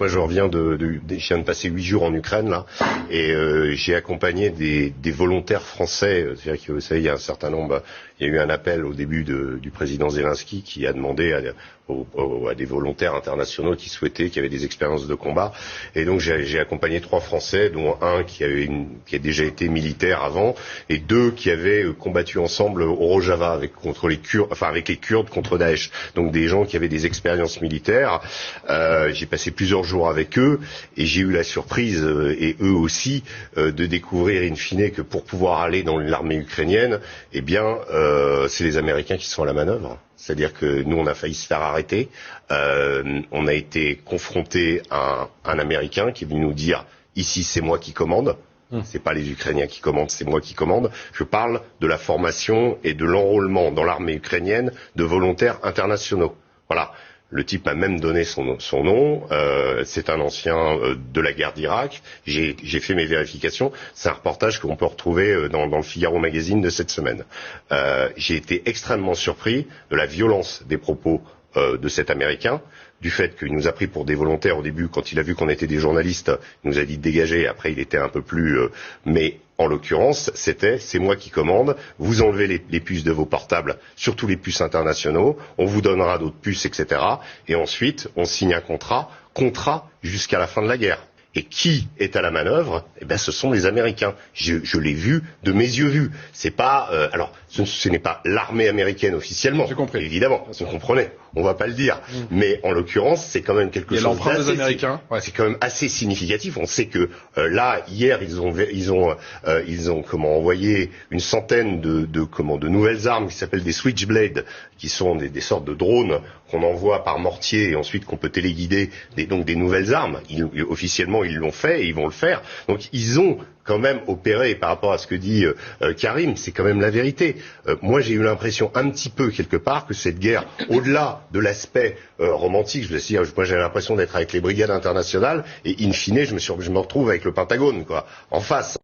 Moi, je reviens je viens de passer 8 jours en Ukraine, là, et j'ai accompagné des volontaires français. C'est-à-dire que, vous savez, il y a un certain nombre. Il y a eu un appel au début du président Zelensky qui a demandé à des volontaires internationaux qui avaient des expériences de combat. Et donc, j'ai accompagné 3 Français, dont un qui a déjà été militaire avant, et 2 qui avaient combattu ensemble au Rojava avec les Kurdes contre Daesh. Donc, des gens qui avaient des expériences militaires. J'ai passé plusieurs jours avec eux et j'ai eu la surprise, et eux aussi, de découvrir in fine que pour pouvoir aller dans l'armée ukrainienne, eh bien, c'est les Américains qui sont à la manœuvre. C'est-à-dire que nous, on a failli se faire arrêter. On a été confronté à un Américain qui est venu nous dire « Ici, c'est moi qui commande ». C'est pas les Ukrainiens qui commandent, c'est moi qui commande. Je parle de la formation et de l'enrôlement dans l'armée ukrainienne de volontaires internationaux. Voilà. Le type m'a même donné son nom. C'est un ancien de la guerre d'Irak. J'ai fait mes vérifications. C'est un reportage qu'on peut retrouver dans le Figaro Magazine de cette semaine. J'ai été extrêmement surpris de la violence des propos de cet Américain, du fait qu'il nous a pris pour des volontaires au début. Quand il a vu qu'on était des journalistes, il nous a dit de dégager. Après, il était un peu plus... mais en l'occurrence, c'est moi qui commande. Vous enlevez les puces de vos portables, surtout les puces internationaux. On vous donnera d'autres puces, etc. Et ensuite, on signe un contrat jusqu'à la fin de la guerre. Et qui est à la manœuvre? Eh ben, ce sont les Américains. Je l'ai vu de mes yeux vus. C'est pas, alors, ce n'est pas l'armée américaine officiellement. J'ai compris. Évidemment, vous comprenez. On va pas le dire. Mais en l'occurrence, c'est quand même quelque chose l'empreinte des Américains. Ouais. C'est quand même assez significatif. On sait que là, hier, ils ont envoyé une centaine de nouvelles armes qui s'appellent des Switchblade, qui sont des sortes de drones qu'on envoie par mortier et ensuite qu'on peut téléguider, donc des nouvelles armes. Officiellement, ils l'ont fait et ils vont le faire. Donc, ils ont quand même opéré, par rapport à ce que dit Karim, c'est quand même la vérité. Moi, j'ai eu l'impression un petit peu, quelque part, que cette guerre, au-delà de l'aspect romantique, moi j'ai l'impression d'être avec les brigades internationales, et in fine, je me retrouve avec le Pentagone, quoi, en face.